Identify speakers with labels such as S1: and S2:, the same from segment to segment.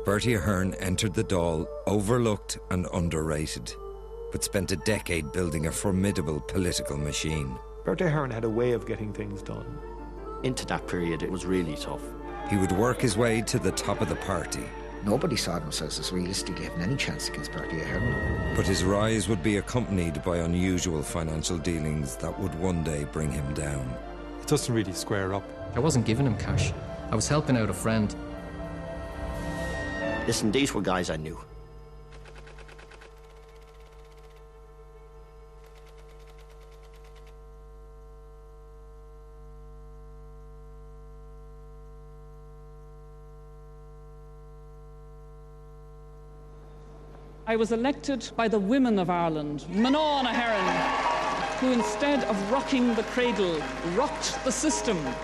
S1: Bertie Ahern entered the Dáil overlooked and underrated, but spent a decade building a formidable political machine.
S2: Bertie Ahern had a way of getting things done.
S3: Into that period, it was really tough.
S1: He would work his way to the top of the party.
S4: Nobody saw themselves as realistically having any chance against Bertie Ahern.
S1: But his rise would be accompanied by unusual financial dealings that would one day bring him down.
S2: It doesn't really square up.
S5: I wasn't giving him cash. I was helping out a friend.
S3: Listen, these were guys I knew.
S6: I was elected by the women of Ireland, Manon Ahern, who instead of rocking the cradle, rocked the system.
S3: I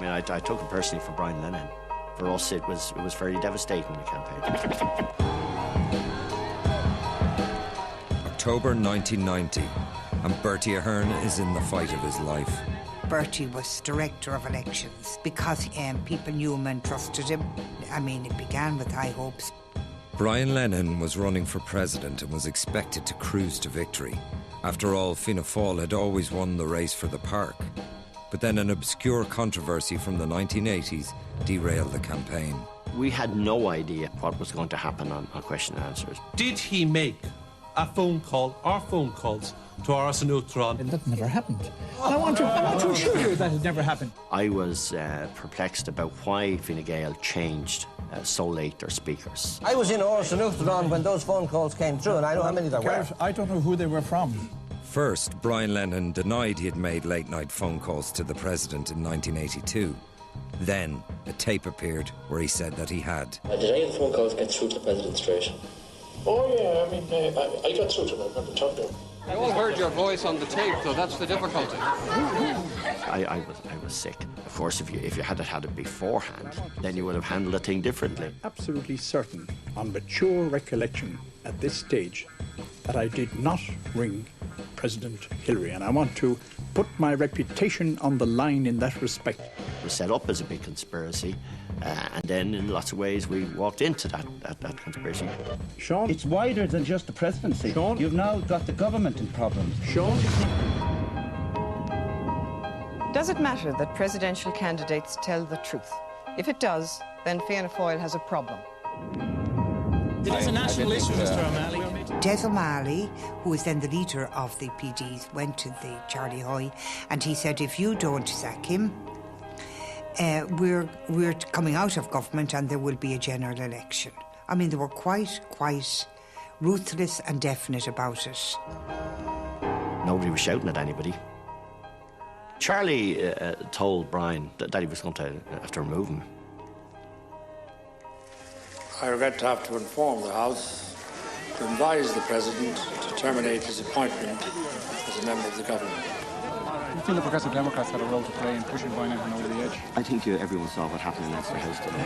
S3: mean, I took it personally for Brian Lennon. For us, it was very devastating, the campaign.
S1: October 1990, and Bertie Ahern is in the fight of his life.
S7: Bertie was director of elections because people knew him and trusted him. I mean, it began with high hopes.
S1: Brian Lennon was running for president and was expected to cruise to victory. After all, Fianna Fáil had always won the race for the park. But then an obscure controversy from the 1980s derailed the campaign.
S3: We had no idea what was going to happen on question and answers.
S8: Did he make a phone call or phone calls to Áras an Uachtaráin?
S9: That never happened. I want to assure you that it never happened.
S3: I was perplexed about why Fine Gael changed so late their speakers.
S10: I was in Áras an Uachtaráin when those phone calls came through, and I know how many there were.
S9: I don't know who they were from.
S1: First, Brian Lennon denied he had made late-night phone calls to the president in 1982. Then, a tape appeared where he said that he had.
S11: Did any of the phone calls get through to the president straight? Oh, yeah, I mean, I got through to him. I remember talking to him.
S12: I all heard your voice on the tape, so that's the difficulty.
S3: I was sick. Of course, if you had it beforehand, then you would have handled the thing differently.
S9: Absolutely certain, on mature recollection at this stage, that I did not ring President Hillary, and I want to put my reputation on the line in that respect.
S3: It was set up as a big conspiracy, and then in lots of ways we walked into that conspiracy.
S9: Sean?
S10: It's wider than just the presidency.
S9: Sean?
S10: You've now got the government in problems.
S9: Sean?
S13: Does it matter that presidential candidates tell the truth? If it does, then Fianna Fáil has a problem.
S14: It is a national issue, Mr. O'Malley.
S7: Des O'Malley, who was then the leader of the PDs, went to the Charlie Hoy, and he said, if you don't sack him, we're coming out of government and there will be a general election. I mean, they were quite ruthless and definite about it.
S3: Nobody was shouting at anybody. Charlie told Brian that he was going to have to remove him.
S15: I regret to have to inform the House to advise the President to terminate his appointment as a member of the government.
S16: Do you feel the Progressive Democrats had a role to play in pushing Brian Ahern over the edge?
S3: I think everyone saw what happened in Leinster House today.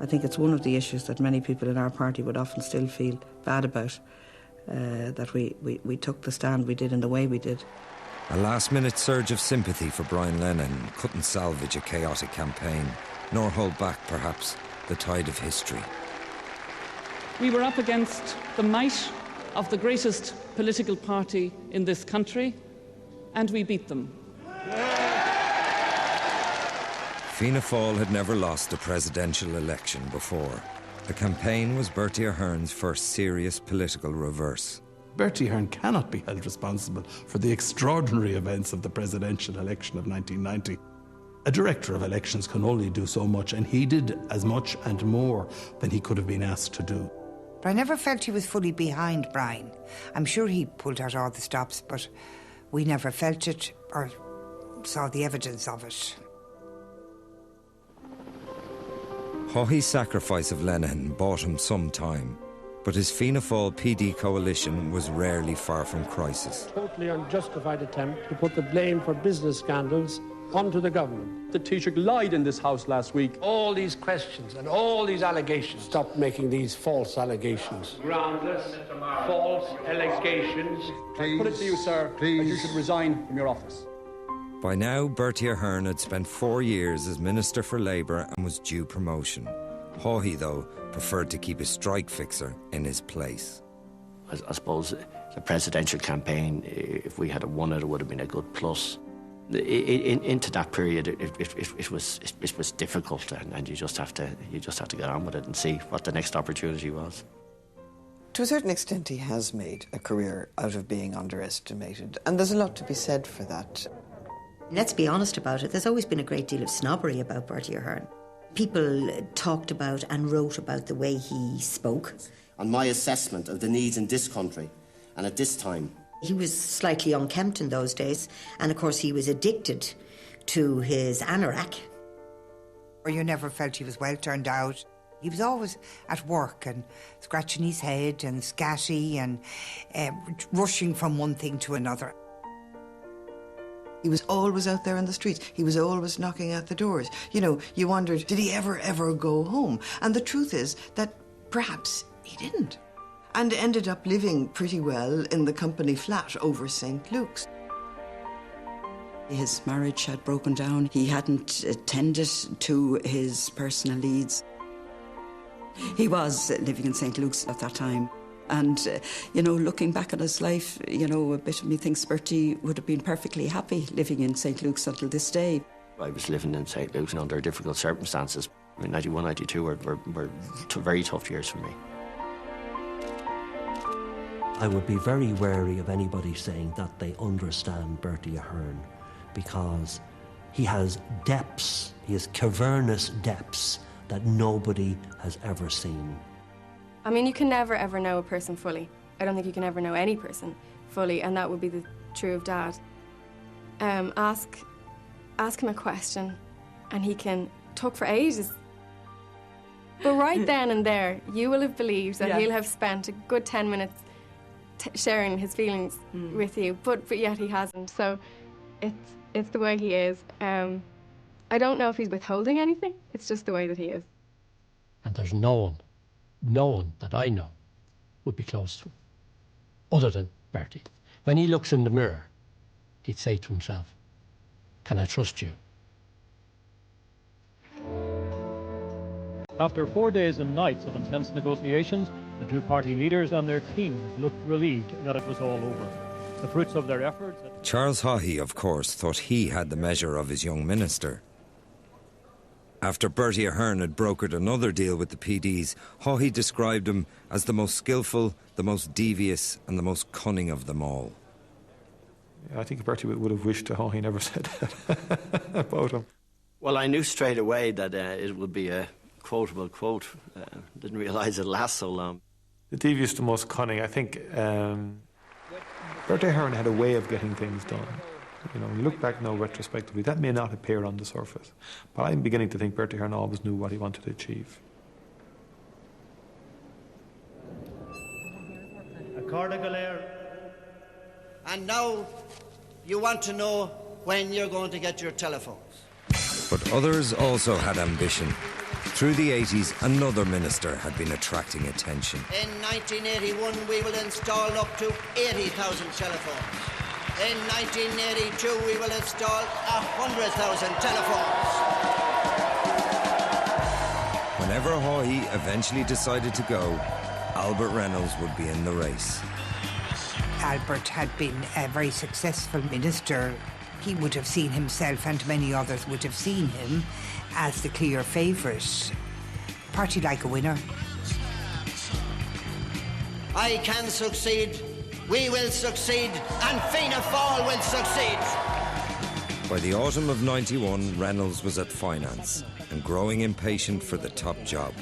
S17: I think it's one of the issues that many people in our party would often still feel bad about, that we took the stand we did in the way we did.
S1: A last-minute surge of sympathy for Brian Lennon couldn't salvage a chaotic campaign, nor hold back, perhaps, the tide of history.
S6: We were up against the might of the greatest political party in this country, and we beat them.
S1: Fianna Fáil had never lost a presidential election before. The campaign was Bertie Ahern's first serious political reverse.
S8: Bertie Ahern cannot be held responsible for the extraordinary events of the presidential election of 1990. A director of elections can only do so much, and he did as much and more than he could have been asked to do.
S7: But I never felt he was fully behind Brian. I'm sure he pulled out all the stops, but we never felt it or saw the evidence of it.
S1: Haughey's sacrifice of Lennon bought him some time, but his Fianna Fáil PD coalition was rarely far from crisis.
S18: Totally unjustified attempt to put the blame for business scandals onto the government.
S19: The Taoiseach lied in this House last week.
S18: All these questions and all these allegations. Stop making these false allegations. Groundless, false allegations.
S19: I put it to you, sir, that you should resign from your office.
S1: By now, Bertie Ahern had spent 4 years as Minister for Labour and was due promotion. Haughey, though, preferred to keep a strike fixer in his place.
S3: I suppose the presidential campaign, if we had won it, it would have been a good plus. Into that period, it was difficult, and you just have to get on with it and see what the next opportunity was.
S13: To a certain extent, he has made a career out of being underestimated, and there's a lot to be said for that.
S20: Let's be honest about it, there's always been a great deal of snobbery about Bertie Ahern. People talked about and wrote about the way he spoke.
S10: On my assessment of the needs in this country, and at this time.
S20: He was slightly unkempt in those days, and of course he was addicted to his anorak.
S7: Or you never felt he was well turned out. He was always at work and scratching his head and scatty and rushing from one thing to another.
S13: He was always out there in the streets. He was always knocking at the doors. You know, you wondered, did he ever go home? And the truth is that perhaps he didn't. And ended up living pretty well in the company flat over St. Luke's.
S17: His marriage had broken down. He hadn't attended to his personal needs. He was living in St. Luke's at that time. And, you know, looking back on his life, you know, a bit of me thinks Bertie would have been perfectly happy living in St. Luke's until this day.
S3: I was living in St. Luke's under difficult circumstances. I mean, 91, 92 were very tough years for me.
S21: I would be very wary of anybody saying that they understand Bertie Ahern, because he has depths, he has cavernous depths that nobody has ever seen.
S22: I mean, you can never, ever know a person fully. I don't think you can ever know any person fully, and that would be true of Dad. Ask him a question, and he can talk for ages. But right then and there, you will have believed that he'll have spent a good 10 minutes sharing his feelings with you, but yet he hasn't. So it's the way he is. I don't know if he's withholding anything. It's just the way that he is.
S18: And there's no one that I know would be close to him, other than Bertie. When he looks in the mirror, he'd say to himself, "Can I trust you?"
S23: After 4 days and nights of intense negotiations, the two party leaders and their teams looked relieved that it was all over. The fruits of their efforts...
S1: Charles Haughey, of course, thought he had the measure of his young minister. After Bertie Ahern had brokered another deal with the PDs, Haughey described him as the most skillful, the most devious and the most cunning of them all.
S2: I think Bertie would have wished Haughey never said that about him.
S3: Well, I knew straight away that it would be a quotable quote. Didn't realise it'd last so long.
S2: The devious, the most cunning. I think Bertie Ahern had a way of getting things done. You know, when you look back now retrospectively, that may not appear on the surface, but I'm beginning to think Bertie Ahern always knew what he wanted to achieve.
S10: And now you want to know when you're going to get your telephones.
S1: But others also had ambition. Through the 80s, another minister had been attracting attention.
S10: In 1981, we will install up to 80,000 telephones. In 1982, we will install 100,000 telephones.
S1: Whenever Haughey eventually decided to go, Albert Reynolds would be in the race.
S7: Albert had been a very successful minister. He would have seen himself, and many others would have seen him, as the clear favourite. Party like a winner.
S10: I can succeed, we will succeed, and Fianna Fáil will succeed.
S1: By the autumn of 91, Reynolds was at finance and growing impatient for the top job.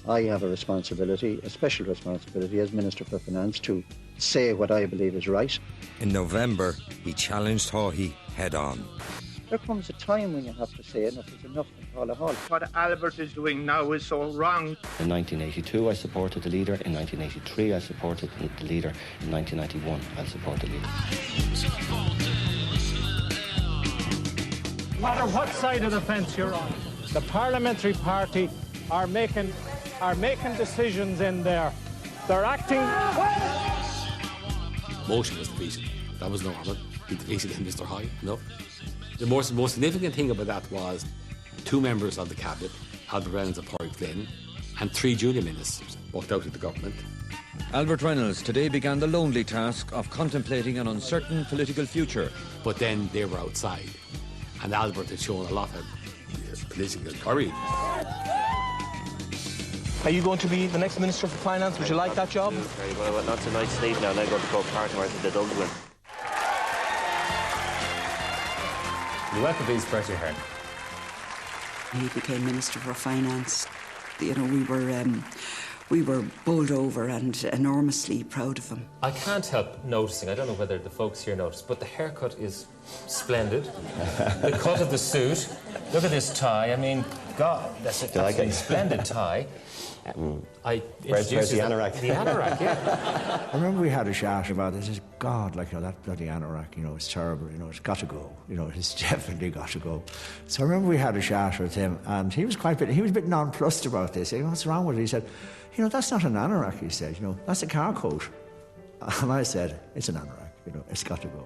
S24: I have a responsibility, a special responsibility as Minister for Finance, to say what I believe is right.
S1: In November, he challenged Haughey head-on.
S24: There comes a time when you have to say enough is enough and call a halt.
S25: What Albert is doing now is so wrong.
S3: In 1982, I supported the leader. In 1983, I supported the leader. In 1991, I'll support the leader.
S23: No matter what side of the fence you're on, the parliamentary party are making decisions in there. They're acting...
S26: Motion was defeated. That was normal. He defeated him, Mr. High. No.
S4: The most significant thing about that was 2 members of the cabinet, Albert Reynolds and Pádraig Flynn, and 3 junior ministers walked out of the government.
S1: Albert Reynolds today began the lonely task of contemplating an uncertain political future.
S4: But then they were outside, and Albert had shown a lot of political courage.
S5: Are you going to be the next Minister for Finance? Would you like that job?
S3: Very well, not tonight, sleep now, and I'm going to go partner to the Dublin.
S9: You welcome these, Bertie Ahern.
S17: He became Minister for Finance. You know, we were bowled over and enormously proud of him.
S9: I can't help noticing, I don't know whether the folks here notice, but the haircut is splendid. The cut of the suit, look at this tie. I mean, God, that's a splendid tie.
S3: Where's the anorak?
S9: The anorak, yeah.
S11: I remember we had a chat about this. God, like, you know, that bloody anorak, you know, it's terrible, you know, it's got to go. You know, it's definitely got to go. So I remember we had a chat with him, and he was a bit nonplussed about this. What's wrong with it? He said, you know, that's not an anorak, he said, you know, that's a car coat. And I said, it's an anorak, you know, it's got to go.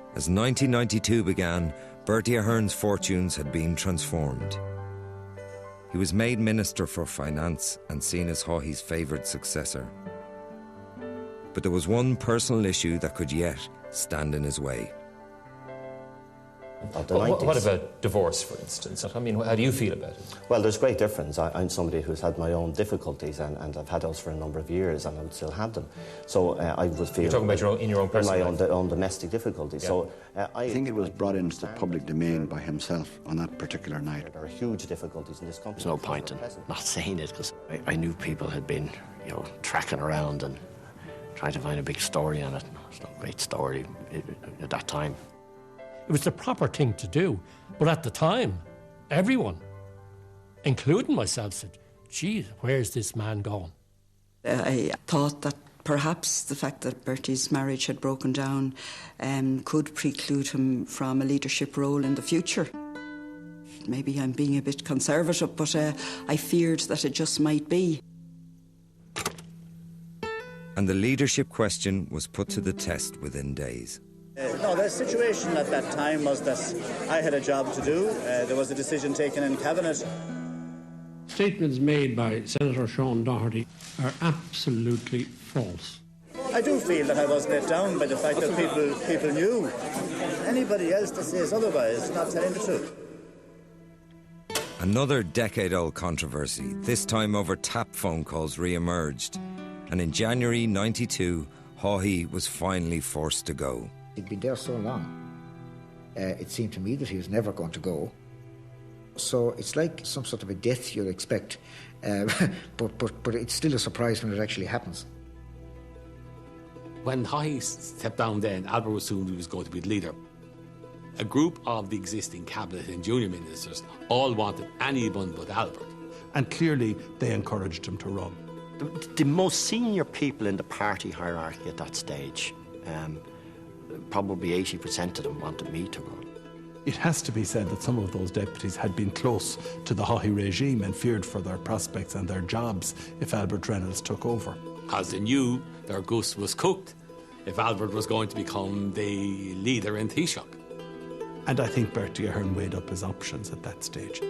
S1: As 1992 began, Bertie Ahern's fortunes had been transformed. He was made Minister for Finance and seen as Haughey's favoured successor. But there was one personal issue that could yet stand in his way.
S9: What about divorce, for instance? I mean, how do you feel about it?
S3: Well, there's great difference. I'm somebody who's had my own difficulties, and I've had those for a number of years, and I would still have them. So I would feel...
S9: You're talking about your own personal
S3: my own domestic difficulties. Yeah. So
S12: I think it was brought into the public domain by himself on that particular night.
S3: There are huge difficulties in this country. There's no point in not saying it, because I knew people had been, you know, tracking around and trying to find a big story on it. It's not a great story at that time.
S18: It was the proper thing to do. But at the time, everyone, including myself, said, geez, where's this man going?
S17: I thought that perhaps the fact that Bertie's marriage had broken down could preclude him from a leadership role in the future. Maybe I'm being a bit conservative, but I feared that it just might be.
S1: And the leadership question was put to the test within days.
S26: No, the situation at that time was that I had a job to do. There was a decision taken in Cabinet.
S27: Statements made by Senator Sean Doherty are absolutely false.
S26: I do feel that I was let down by the fact that people knew. Anybody else that says otherwise is not telling the truth.
S1: Another decade-old controversy, this time over tap phone calls, re-emerged. And in January '92, Haughey was finally forced to go.
S28: He'd been there so long, it seemed to me that he was never going to go. So it's like some sort of a death you'd expect, but it's still a surprise when it actually happens.
S4: When Haughey stepped down then, Albert assumed he was going to be the leader. A group of the existing cabinet and junior ministers all wanted anyone but Albert.
S8: And clearly they encouraged him to run.
S3: The most senior people in the party hierarchy at that stage, probably 80% of them wanted me to run.
S8: It has to be said that some of those deputies had been close to the Haughey regime and feared for their prospects and their jobs if Albert Reynolds took over.
S4: Because they knew their goose was cooked if Albert was going to become the leader in Taoiseach.
S8: And I think Bertie Ahern weighed up his options at that stage.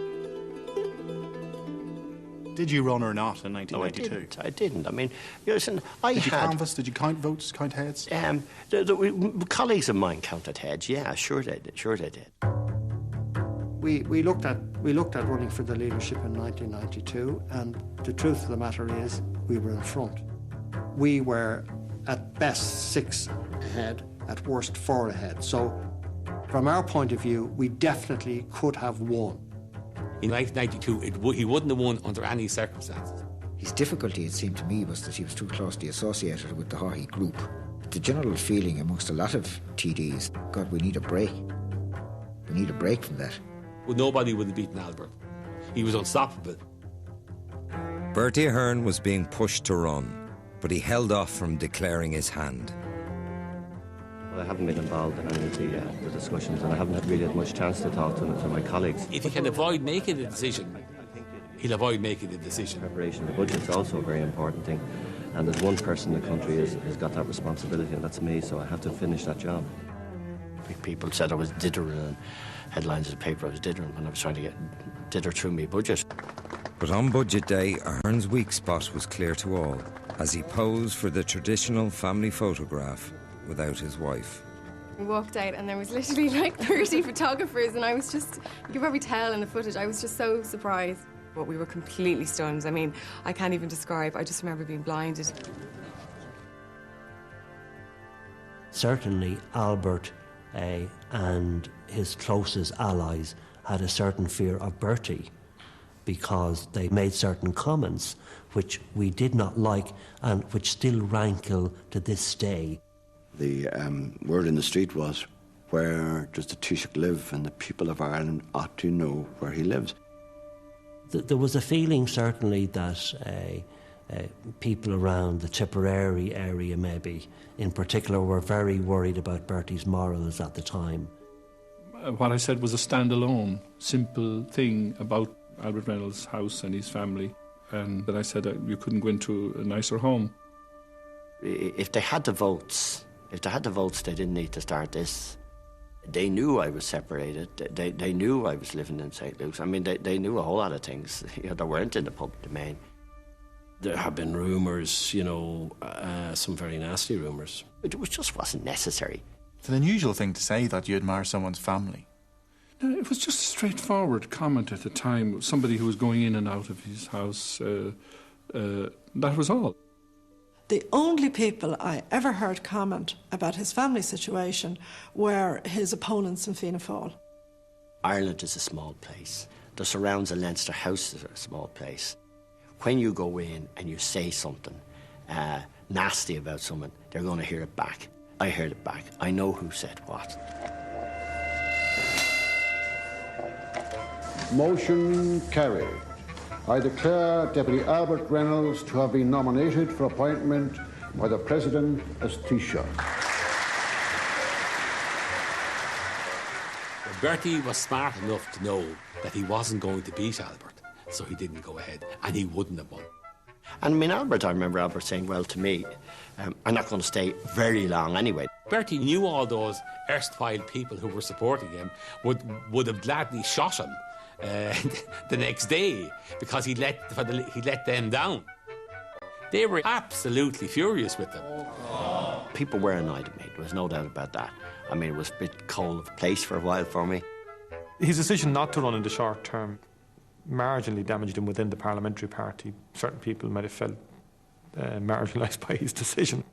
S29: Did you run or not in 1992?
S3: No, I didn't. I mean, listen,
S29: Did you canvass? Did you count votes, count heads?
S3: Colleagues of mine counted heads, yeah, sure they did.
S30: We looked at running for the leadership in 1992, and the truth of the matter is we were in front. We were at best 6 ahead, at worst 4 ahead. So from our point of view, we definitely could have won.
S4: In 1992, he wouldn't have won under any circumstances.
S28: His difficulty, it seemed to me, was that he was too closely associated with the Haughey group. The general feeling amongst a lot of TDs, God, we need a break. We need a break from that.
S4: Well, nobody would have beaten Albert. He was unstoppable.
S1: Bertie Ahern was being pushed to run, but he held off from declaring his hand.
S3: I haven't been involved in any of the discussions, and I haven't really had much chance to talk to my colleagues.
S4: If he can avoid making a decision, he'll avoid making the decision.
S3: Preparation of the budget is also a very important thing, and there's one person in the country who's got that responsibility, and that's me, so I have to finish that job. People said I was dithering, headlines of the paper I was dithering when I was trying to dither through my budget.
S1: But on budget day, Ahern's weak spot was clear to all as he posed for the traditional family photograph without his wife.
S2: We walked out and there was literally like 30 photographers, and I was just, you can probably tell in the footage, I was just so surprised.
S6: But we were completely stunned. I mean, I can't even describe. I just remember being blinded.
S13: Certainly Albert and his closest allies had a certain fear of Bertie because they made certain comments which we did not like and which still rankle to this day.
S12: The word in the street was, where does the Taoiseach live? And the people of Ireland ought to know where he lives.
S13: There was a feeling certainly that people around the Tipperary area maybe in particular were very worried about Bertie's morals at the time.
S14: What I said was a standalone, simple thing about Albert Reynolds' house and his family, and that I said you couldn't go into a nicer home.
S3: If they had the votes, they didn't need to start this. They knew I was separated. They knew I was living in St. Luke's. I mean, they knew a whole lot of things that weren't in the public domain.
S15: There have been rumours, some very nasty rumours.
S3: It just wasn't necessary.
S29: It's an unusual thing to say that you admire someone's family.
S14: No, it was just a straightforward comment at the time. Somebody who was going in and out of his house. That was all.
S16: The only people I ever heard comment about his family situation were his opponents in Fianna Fáil.
S3: Ireland is a small place. The surrounds of Leinster House is a small place. When you go in and you say something nasty about someone, they're going to hear it back. I heard it back. I know who said what.
S19: Motion carried. I declare Deputy Albert Reynolds to have been nominated for appointment by the President as Taoiseach.
S4: Bertie was smart enough to know that he wasn't going to beat Albert, so he didn't go ahead, and he wouldn't have won.
S3: And I remember Albert saying, well, to me, I'm not going to stay very long anyway.
S4: Bertie knew all those erstwhile people who were supporting him would have gladly shot him the next day because he let them down. They were absolutely furious with him.
S3: People were annoyed at me, there was no doubt about that. I mean, it was a bit cold of place for a while for me.
S20: His decision not to run in the short term marginally damaged him within the parliamentary party. Certain people might have felt marginalised by his decision.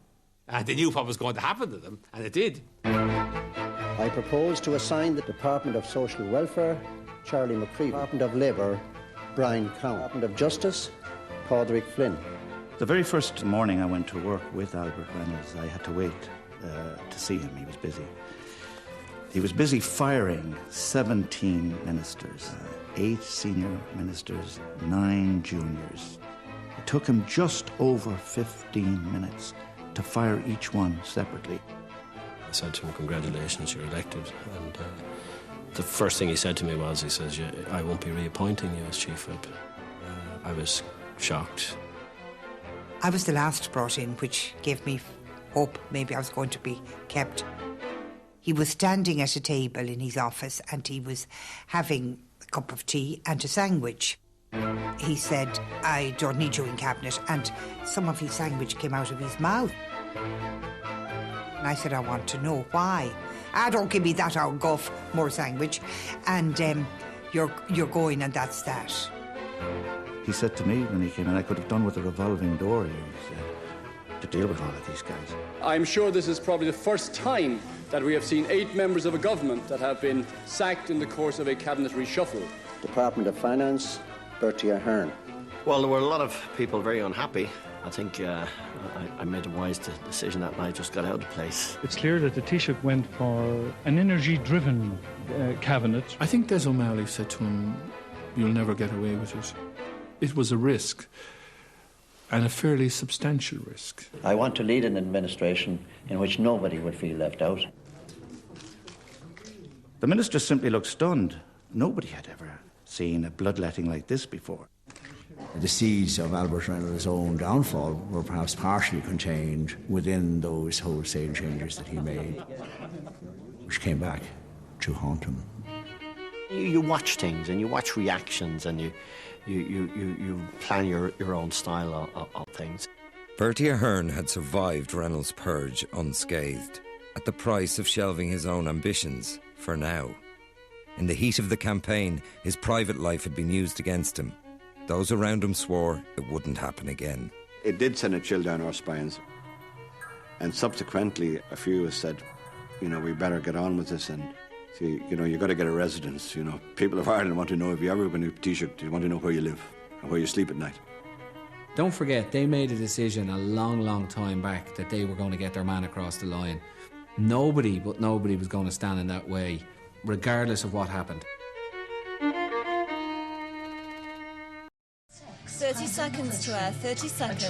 S4: And they knew what was going to happen to them, and it did.
S24: I propose to assign the Department of Social Welfare, Charlie McCreevy, Department of Labour, Brian Cowan, Department of Justice, Padraig Flynn.
S21: The very first morning I went to work with Albert Reynolds, I had to wait to see him. He was busy. He was busy firing 17 ministers, 8 senior ministers, 9 juniors. It took him just over 15 minutes to fire each one separately.
S15: I said to him, congratulations, you're elected. And the first thing he said to me was, he says, I won't be reappointing you as Chief Whip. I was shocked.
S7: I was the last brought in, which gave me hope maybe I was going to be kept. He was standing at a table in his office and he was having a cup of tea and a sandwich. He said, I don't need you in cabinet, and some of his sandwich came out of his mouth. And I said, I want to know why. Don't give me that old guff, more sandwich. And you're going and that's that.
S21: He said to me when he came in, I could have done with a revolving door here, he said, to deal with all of these guys.
S22: I'm sure this is probably the first time that we have seen 8 members of a government that have been sacked in the course of a cabinet reshuffle.
S24: Department of Finance, Bertie Ahern.
S3: Well, there were a lot of people very unhappy. I think I made a wise decision that night, just got out of the place.
S23: It's clear that the Taoiseach went for an energy-driven cabinet.
S14: I think Des O'Malley said to him, you'll never get away with it. It was a risk, and a fairly substantial risk.
S24: I want to lead an administration in which nobody would feel left out.
S21: The minister simply looked stunned. Nobody had ever seen a bloodletting like this before.
S11: The seeds of Albert Reynolds' own downfall were perhaps partially contained within those wholesale changes that he made. which came back to haunt him.
S3: You watch things and you watch reactions and you plan your own style of things.
S1: Bertie Ahern had survived Reynolds' purge unscathed, at the price of shelving his own ambitions, for now. In the heat of the campaign, his private life had been used against him. Those around him swore it wouldn't happen again.
S12: It did send a chill down our spines. And subsequently, a few of us said, you know, we better get on with this and see, you know, you've got to get a residence. You know, people of Ireland want to know if you ever wear a new T-shirt, they want to know where you live and where you sleep at night.
S5: Don't forget, they made a decision a long, long time back that they were going to get their man across the line. Nobody but nobody was going to stand in that way, regardless of what happened.
S8: 30 seconds to air, 30 seconds.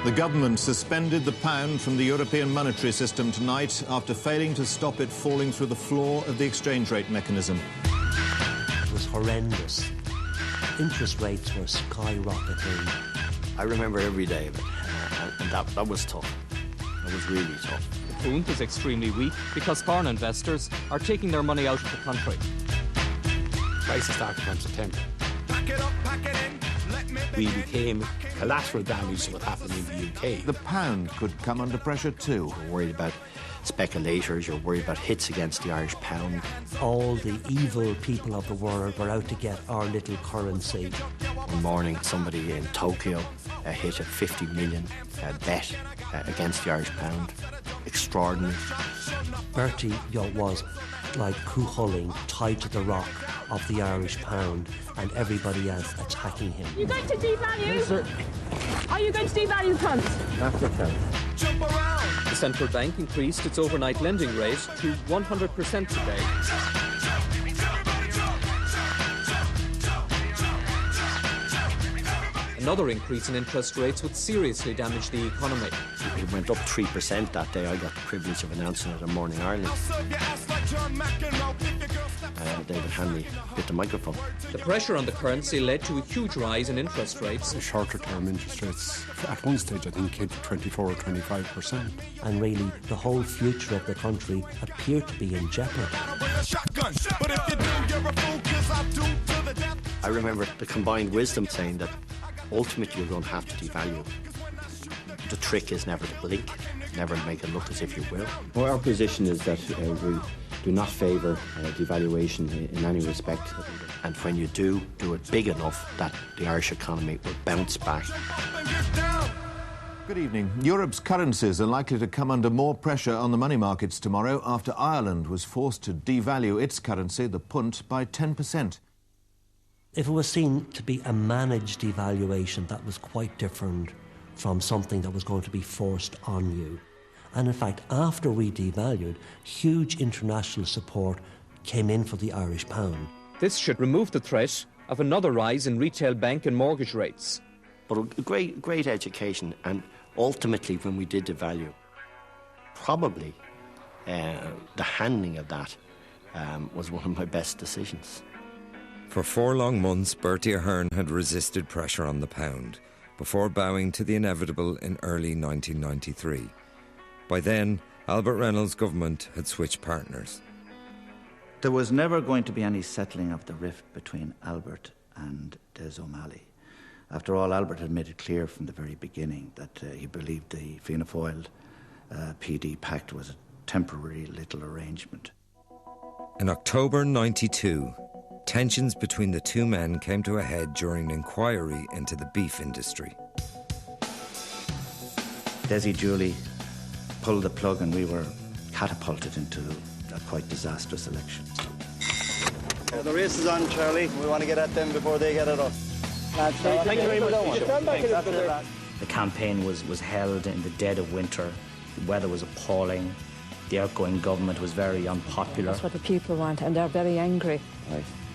S9: The government suspended the pound from the European monetary system tonight after failing to stop it falling through the floor of the exchange rate mechanism.
S13: It was horrendous. Interest rates were skyrocketing.
S3: I remember every day of it, and that was tough. It was really tough.
S10: The pound is extremely weak because foreign investors are taking their money out of the country.
S4: Crisis started from September. We became collateral damage to what happened in the UK.
S9: The pound could come under pressure too.
S3: You're worried about speculators, you're worried about hits against the Irish pound.
S13: All the evil people of the world were out to get our little currency.
S3: One morning, somebody in Tokyo hit a 50 million bet against the Irish pound. Extraordinary.
S13: Bertie was like Cuchulainn tied to the rock of the Irish pound and everybody else attacking him.
S17: Are you going to devalue? Yes, sir. Are you going to devalue funds?
S21: That's the sense.
S10: The central bank increased its overnight lending rate to 100% today. Another increase in interest rates would seriously damage the economy.
S3: It went up 3% that day. I got the privilege of announcing it on Morning Ireland. David Hanley hit the microphone.
S10: The pressure on the currency led to a huge rise in interest rates.
S18: The shorter term interest rates at one stage I think came to 24 or 25%.
S13: And really the whole future of the country appeared to be in jeopardy.
S3: I remember the combined wisdom saying that ultimately you're going to have to devalue. The trick is never to blink, never make it look as if you will.
S25: Well, our position is that we do not favour devaluation in any respect.
S3: And when you do it big enough that the Irish economy will bounce back.
S9: Good evening. Europe's currencies are likely to come under more pressure on the money markets tomorrow after Ireland was forced to devalue its currency, the punt, by 10%.
S13: If it was seen to be a managed devaluation, that was quite different from something that was going to be forced on you. And in fact, after we devalued, huge international support came in for the Irish pound.
S10: This should remove the threat of another rise in retail bank and mortgage rates.
S3: But a great education, and ultimately when we did devalue, probably the handling of that was one of my best decisions.
S1: For 4 long months, Bertie Ahern had resisted pressure on the pound, before bowing to the inevitable in early 1993. By then, Albert Reynolds' government had switched partners.
S21: There was never going to be any settling of the rift between Albert and Des O'Malley. After all, Albert had made it clear from the very beginning that he believed the Fianna Fáil PD pact was a temporary little arrangement.
S1: In October '92, tensions between the two men came to a head during an inquiry into the beef industry.
S21: Desi Julie pulled the plug and we were catapulted into a quite disastrous election.
S26: The race is on, Charlie. We want to get at them before they get at us. Thank you very much.
S27: The campaign was held in the dead of winter. The weather was appalling. The outgoing government was very unpopular.
S30: That's what the people want, and they're very angry.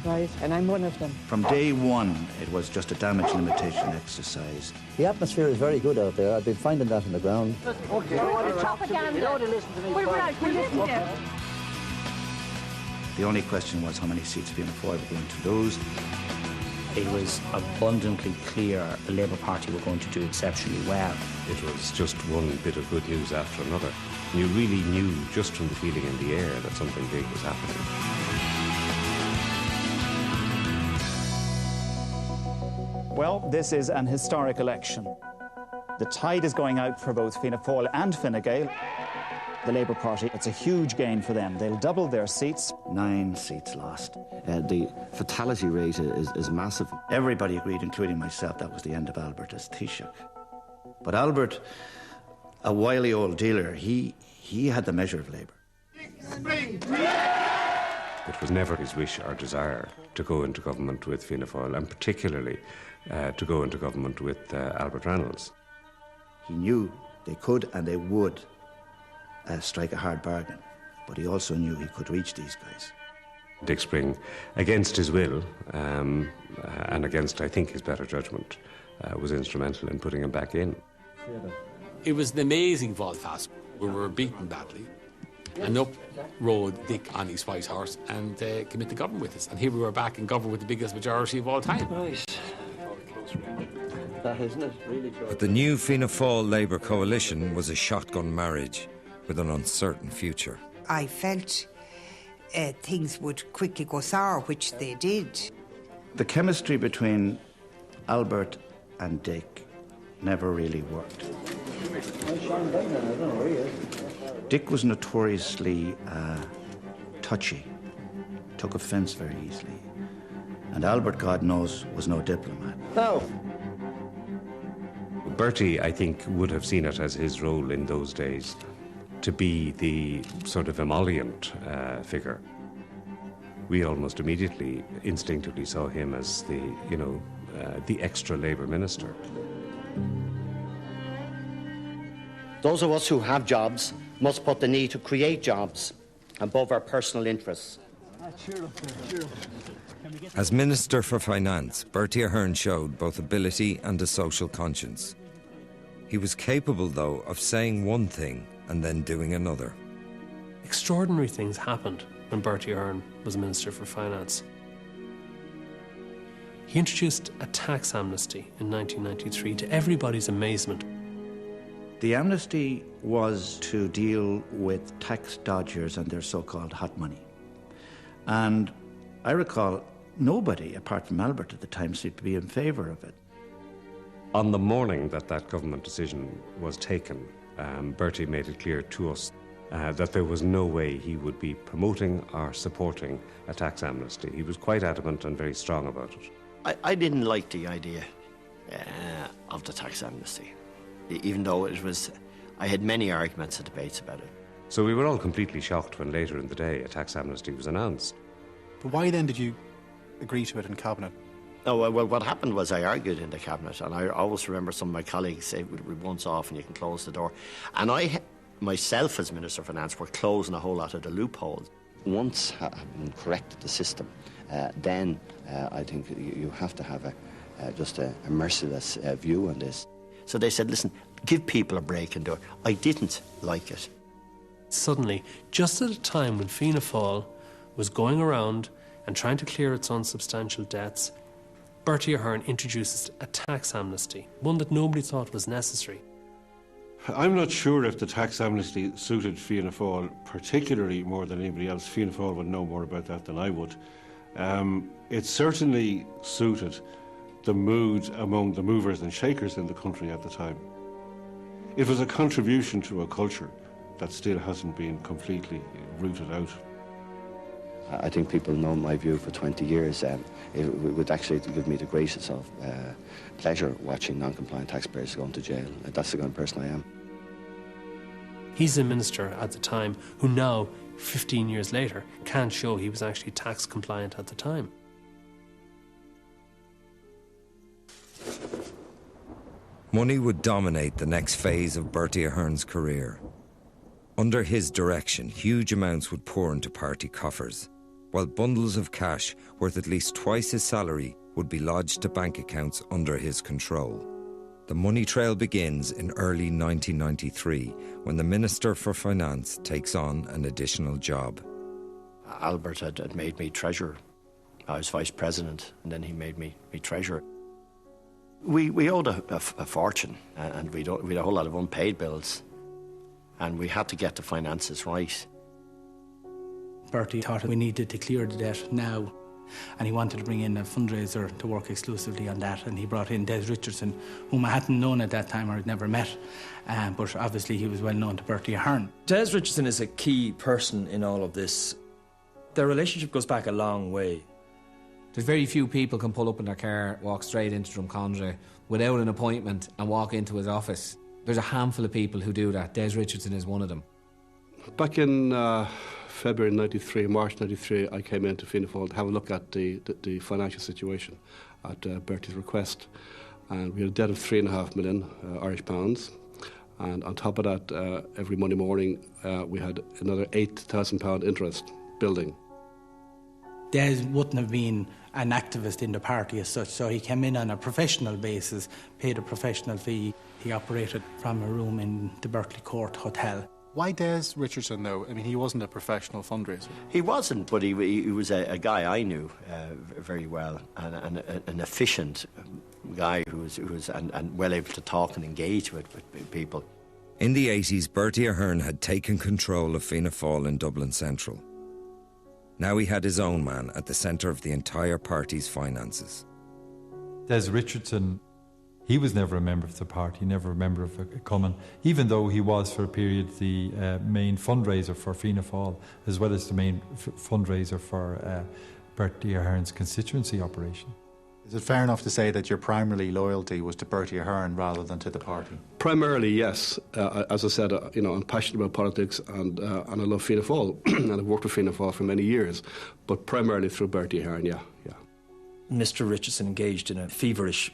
S30: Right, and I'm one of them.
S21: From day one, it was just a damage limitation exercise.
S24: The atmosphere is very good out there. I've been finding that on the ground.
S30: Okay. We're right, we're listening to you.
S21: The only question was how many seats Fianna Fáil were going to lose.
S27: It was abundantly clear the Labour Party were going to do exceptionally well.
S2: It was just one bit of good news after another. You really knew just from the feeling in the air that something big was happening.
S6: Well, this is an historic election. The tide is going out for both Fianna Fáil and Fine Gael. The Labour Party, it's a huge gain for them. They'll double their seats.
S21: 9 seats lost. The fatality rate is massive. Everybody agreed, including myself, that was the end of Albert as Taoiseach. But Albert, a wily old dealer, he had the measure of Labour.
S2: It was never his wish or desire to go into government with Fianna Fáil, and particularly to go into government with Albert Reynolds.
S21: He knew they could and they would strike a hard bargain, but he also knew he could reach these guys.
S2: Dick Spring, against his will and against, I think, his better judgment, was instrumental in putting him back in.
S4: It was an amazing volte-face. We were beaten badly. And up rode Dick on his white horse and came into government with us. And here we were back in government with the biggest majority of all time.
S3: Right. That isn't it? Really close.
S1: But the new Fianna Fáil Labour coalition was a shotgun marriage with an uncertain future.
S7: I felt things would quickly go sour, which they did.
S21: The chemistry between Albert and Dick never really worked. Dick was notoriously touchy, took offence very easily. And Albert, God knows, was no diplomat.
S7: No.
S2: Bertie, I think, would have seen it as his role in those days to be the sort of emollient figure. We almost immediately, instinctively saw him as the extra Labour minister.
S24: Those of us who have jobs must put the need to create jobs above our personal interests.
S1: As Minister for Finance, Bertie Ahern showed both ability and a social conscience. He was capable, though, of saying one thing and then doing another.
S15: Extraordinary things happened when Bertie Ahern was Minister for Finance. He introduced a tax amnesty in 1993 to everybody's amazement.
S21: The amnesty was to deal with tax dodgers and their so-called hot money. And I recall nobody, apart from Albert at the time, seemed to be in favour of it.
S2: On the morning that government decision was taken, Bertie made it clear to us that there was no way he would be promoting or supporting a tax amnesty. He was quite adamant and very strong about it.
S3: I didn't like the idea of the tax amnesty, even though I had many arguments and debates about it.
S2: So we were all completely shocked when later in the day a tax amnesty was announced.
S16: But why then did you agree to it in Cabinet?
S3: Oh, well, what happened was I argued in the Cabinet, and I always remember some of my colleagues say, we're once off and you can close the door. And I, myself as Minister of Finance, were closing a whole lot of the loopholes.
S25: Once having corrected the system, then I think you have to have just a merciless view on this.
S3: So they said, listen, give people a break and do it. I didn't like it.
S15: Suddenly, just at a time when Fianna Fáil was going around and trying to clear its unsubstantial debts, Bertie Ahern introduces a tax amnesty, one that nobody thought was necessary.
S19: I'm not sure if the tax amnesty suited Fianna Fáil particularly more than anybody else. Fianna Fáil would know more about that than I would. It certainly suited the mood among the movers and shakers in the country at the time. It was a contribution to a culture that still hasn't been completely rooted out.
S25: I think people know my view for 20 years. It would actually give me the greatest of pleasure watching non-compliant taxpayers going to jail. That's the kind of person I am.
S15: He's a minister at the time who now, 15 years later, can't show he was actually tax compliant at the time.
S1: Money would dominate the next phase of Bertie Ahern's career. Under his direction, huge amounts would pour into party coffers, while bundles of cash worth at least twice his salary would be lodged to bank accounts under his control. The money trail begins in early 1993, when the Minister for Finance takes on an additional job.
S3: Albert had made me treasurer I was vice president, and then he made me treasurer. We owed a fortune, and we had a whole lot of unpaid bills, and we had to get the finances right.
S5: Bertie thought we needed to clear the debt now, and he wanted to bring in a fundraiser to work exclusively on that, and he brought in Des Richardson, whom I hadn't known at that time or had never met, but obviously he was well known to Bertie Ahern.
S8: Des Richardson is a key person in all of this. Their relationship goes back a long way.
S11: There's very few people can pull up in their car, walk straight into Drumcondra without an appointment and walk into his office. There's a handful of people who do that. Des Richardson is one of them.
S12: Back in February '93, March '93, I came into Fianna Fáil to have a look at the financial situation at Bertie's request. And we had a debt of £3.5 million Irish pounds. And on top of that, every Monday morning, we had another £8,000 interest building.
S5: Des wouldn't have been an activist in the party as such, so he came in on a professional basis, paid a professional fee. He operated from a room in the Berkeley Court Hotel.
S16: Why Des Richardson, though? I mean, he wasn't a professional fundraiser.
S3: He wasn't, but he was a guy I knew very well, and an efficient guy who was and well able to talk and engage with people.
S1: In the 80s, Bertie Ahern had taken control of Fianna Fáil in Dublin Central. Now he had his own man at the centre of the entire party's finances.
S14: Des Richardson, he was never a member of the party, never a member of Cumann, even though he was for a period the main fundraiser for Fianna Fáil, as well as the main fundraiser for Bertie Ahern's constituency operation.
S16: Is it fair enough to say that your primary loyalty was to Bertie Ahern rather than to the party?
S12: Primarily, yes. As I said, I'm passionate about politics and I love Fianna Fáil, and I've worked with Fianna Fáil for many years, but primarily through Bertie Ahern, yeah.
S8: Mr. Richardson engaged in a feverish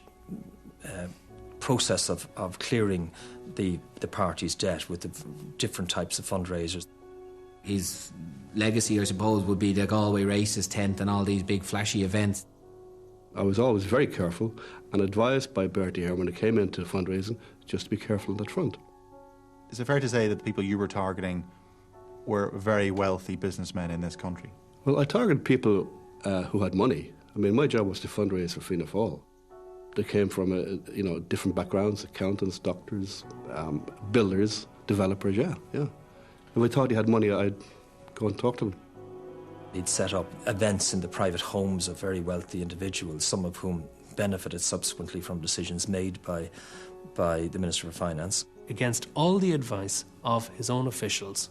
S8: process of clearing the party's debt with the different types of fundraisers.
S11: His legacy, I suppose, would be the Galway Races tent and all these big flashy events.
S12: I was always very careful and advised by Bertie Ahern when it came into fundraising just to be careful on that front.
S16: Is it fair to say that the people you were targeting were very wealthy businessmen in this country?
S12: Well, I targeted people who had money. I mean, my job was to fundraise for Fianna Fáil. They came from different backgrounds: accountants, doctors, builders, developers. Yeah. If I thought he had money, I'd go and talk to him.
S8: He'd set up events in the private homes of very wealthy individuals, some of whom benefited subsequently from decisions made by the Minister of Finance.
S15: Against all the advice of his own officials,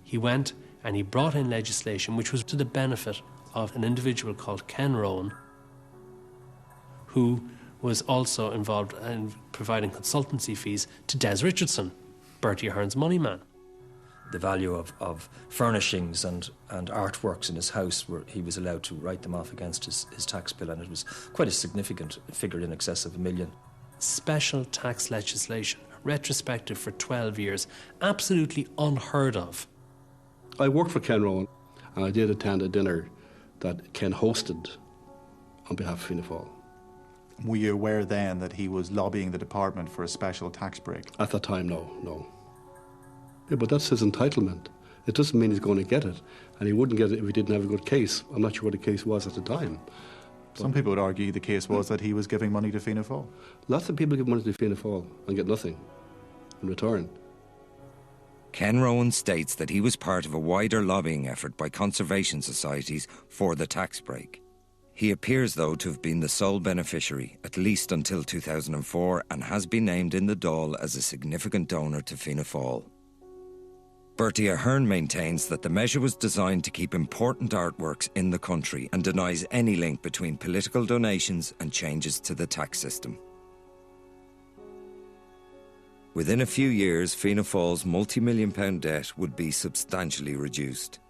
S15: he went and he brought in legislation which was to the benefit of an individual called Ken Rowan, who was also involved in providing consultancy fees to Des Richardson, Bertie Ahern's money man.
S8: The value of furnishings and artworks in his house, where he was allowed to write them off against his tax bill, and it was quite a significant figure, in excess of £1 million.
S15: Special tax legislation, retrospective for 12 years, absolutely unheard of.
S12: I worked for Ken Rowan, and I did attend a dinner that Ken hosted on behalf of Fianna Fáil.
S16: Were you aware then that he was lobbying the department for a special tax break?
S12: At that time, no. Yeah, but that's his entitlement. It doesn't mean he's going to get it, and he wouldn't get it if he didn't have a good case. I'm not sure what the case was at the time.
S16: Some people would argue the case was that he was giving money to Fianna Fáil.
S12: Lots of people give money to Fianna Fáil and get nothing in return.
S1: Ken Rowan states that he was part of a wider lobbying effort by conservation societies for the tax break. He appears, though, to have been the sole beneficiary, at least until 2004, and has been named in the Dáil as a significant donor to Fianna Fáil. Bertie Ahern maintains that the measure was designed to keep important artworks in the country and denies any link between political donations and changes to the tax system. Within a few years, Fianna Fáil's multi-million-pound debt would be substantially reduced.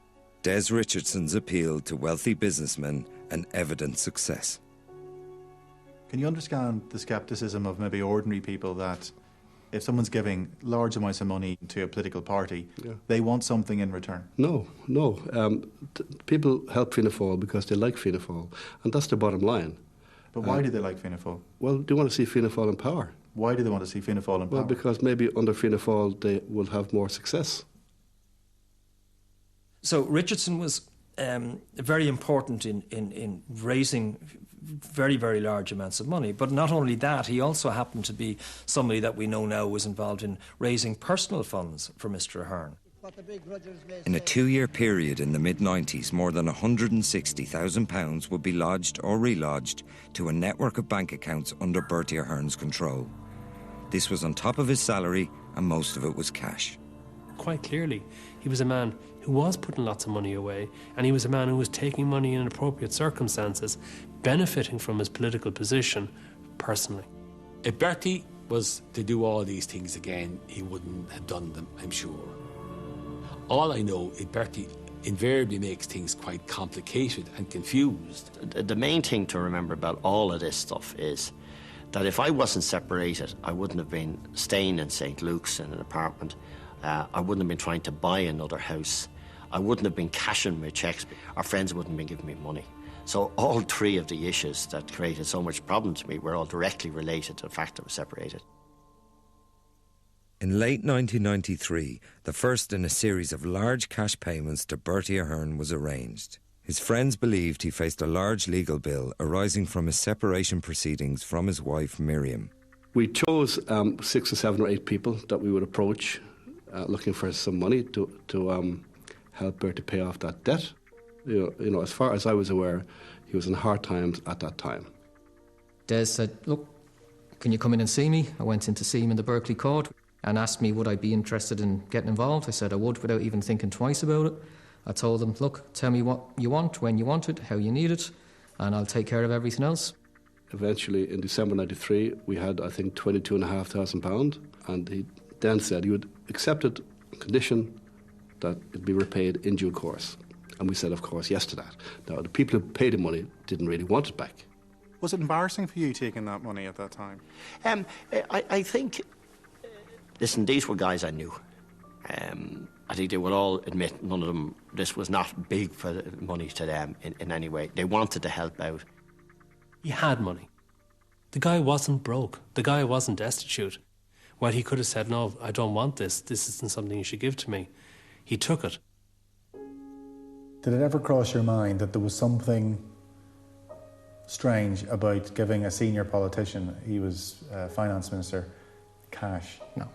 S1: Des Richardson's appeal to wealthy businessmen an evident success.
S16: Can you understand the scepticism of maybe ordinary people that if someone's giving large amounts of money to a political party, they want something in return?
S12: No. People help Fianna Fáil because they like Fianna Fáil, and that's the bottom line.
S16: But why do they like Fianna Fáil?
S12: Well, they want to see Fianna Fáil in power.
S16: Why do they want to see Fianna Fáil in power?
S12: Well, because maybe under Fianna Fáil they will have more success.
S8: So Richardson was very important in raising very, very large amounts of money. But not only that, he also happened to be somebody that we know now was involved in raising personal funds for Mr. Ahern.
S1: In a 2-year period in the mid-90s, more than £160,000 would be lodged or relodged to a network of bank accounts under Bertie Ahern's control. This was on top of his salary, and most of it was cash.
S15: Quite clearly, he was a man who was putting lots of money away, and he was a man who was taking money in appropriate circumstances, benefiting from his political position personally.
S4: If Bertie was to do all these things again, he wouldn't have done them, I'm sure. All I know is Bertie invariably makes things quite complicated and confused.
S3: The main thing to remember about all of this stuff is that if I wasn't separated, I wouldn't have been staying in St. Luke's in an apartment. I wouldn't have been trying to buy another house. I wouldn't have been cashing my cheques. Our friends wouldn't have been giving me money. So all three of the issues that created so much problem to me were all directly related to the fact that I was separated.
S1: In late 1993, the first in a series of large cash payments to Bertie Ahern was arranged. His friends believed he faced a large legal bill arising from his separation proceedings from his wife, Miriam.
S12: We chose 6 or 7 or 8 people that we would approach looking for some money to help Bertie pay off that debt. You know, as far as I was aware, he was in hard times at that time.
S8: Des said, look, can you come in and see me? I went in to see him in the Berkeley court and asked me would I be interested in getting involved. I said I would without even thinking twice about it. I told them, look, tell me what you want, when you want it, how you need it, and I'll take care of everything else.
S12: Eventually, in December 93, we had, I think, £22,500, and he then said he would accept it on condition that it be repaid in due course. And we said, of course, yes to that. Now, the people who paid the money didn't really want it back.
S16: Was it embarrassing for you taking that money at that time?
S3: I think, listen, these were guys I knew. I think they would all admit none of them, this was not big for the money to them in any way. They wanted to help out.
S15: He had money. The guy wasn't broke. The guy wasn't destitute. While he could have said, no, I don't want this. This isn't something you should give to me. He took it.
S16: Did it ever cross your mind that there was something strange about giving a senior politician, he was finance minister, cash?
S8: No,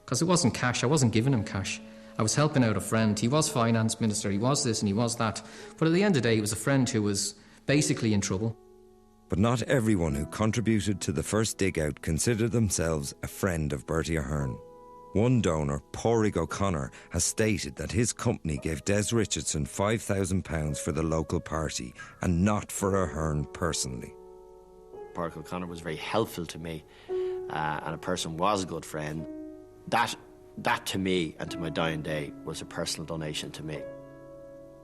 S8: because it wasn't cash. I wasn't giving him cash. I was helping out a friend. He was finance minister, he was this and he was that. But at the end of the day, he was a friend who was basically in trouble.
S1: But not everyone who contributed to the first dig-out considered themselves a friend of Bertie Ahern. One donor, Pádraig O'Connor, has stated that his company gave Des Richardson £5,000 for the local party and not for Ahern personally.
S3: Pádraig O'Connor was very helpful to me and a person was a good friend. That to me and to my dying day was a personal donation to me.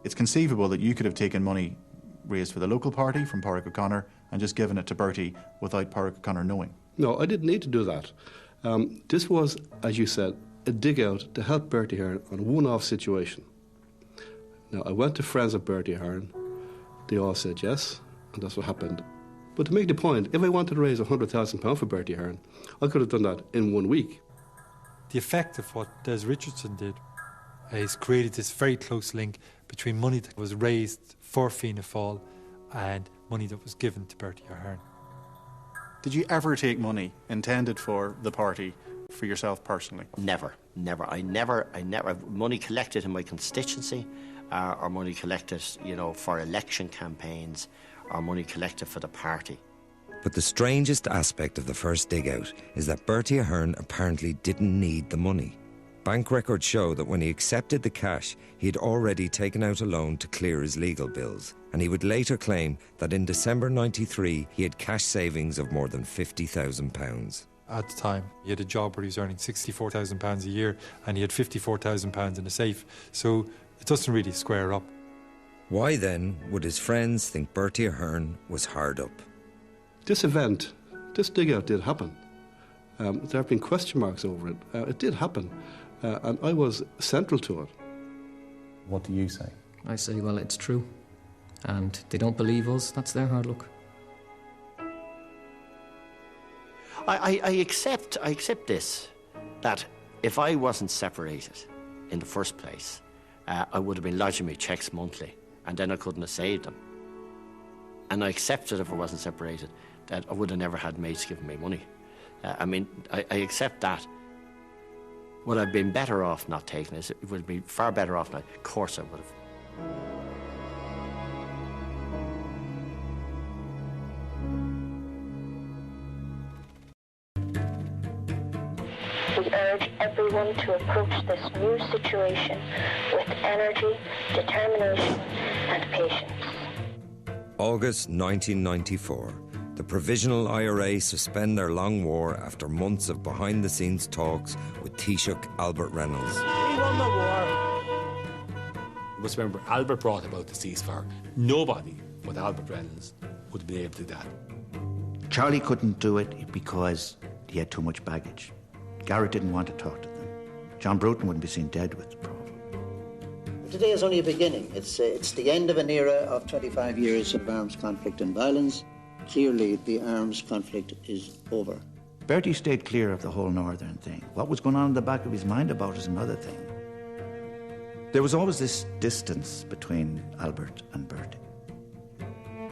S16: It's conceivable that you could have taken money raised for the local party from Pádraig O'Connor and just given it to Bertie without Pádraig O'Connor knowing.
S12: No, I didn't need to do that. This was, as you said, a dig-out to help Bertie Ahern on a one-off situation. Now, I went to friends of Bertie Ahern. They all said yes, and that's what happened. But to make the point, if I wanted to raise £100,000 for Bertie Ahern, I could have done that in 1 week.
S14: The effect of what Des Richardson did is created this very close link between money that was raised for Fianna Fáil and money that was given to Bertie Ahern.
S16: Did you ever take money intended for the party for yourself personally?
S3: Never. I never. Money collected in my constituency, or money collected, you know, for election campaigns, or money collected for the party.
S1: But the strangest aspect of the first dig-out is that Bertie Ahern apparently didn't need the money. Bank records show that when he accepted the cash, he had already taken out a loan to clear his legal bills, and he would later claim that in December 93 he had cash savings of more than £50,000.
S14: At the time, he had a job where he was earning £64,000 a year and he had £54,000 in a safe, so it doesn't really square up.
S1: Why then would his friends think Bertie Ahern was hard up?
S12: This event, this dig-out did happen. There have been question marks over it. It did happen, and I was central to it.
S16: What do you say?
S8: I say, well, it's true. And they don't believe us, that's their hard luck.
S3: I accept this, that if I wasn't separated in the first place, I would have been lodging my cheques monthly and then I couldn't have saved them. And I accepted if I wasn't separated that I would have never had mates giving me money. I accept that. Would I have been better off not taking it? It would be far better off not. Of course I would have.
S9: We urge everyone to approach this new situation with energy, determination, and patience.
S1: August 1994. The Provisional IRA suspend their long war after months of behind-the-scenes talks with Taoiseach Albert Reynolds.
S4: We won the war. You must remember, Albert brought about the ceasefire. Nobody but Albert Reynolds would have been able to do that.
S21: Charlie couldn't do it because he had too much baggage. Garrett didn't want to talk to them. John Bruton wouldn't be seen dead with the problem.
S24: Today is only a beginning. It's the end of an era of 25 years of arms conflict and violence. Clearly, the arms conflict is over.
S21: Bertie stayed clear of the whole northern thing. What was going on in the back of his mind about is another thing. There was always this distance between Albert and Bertie.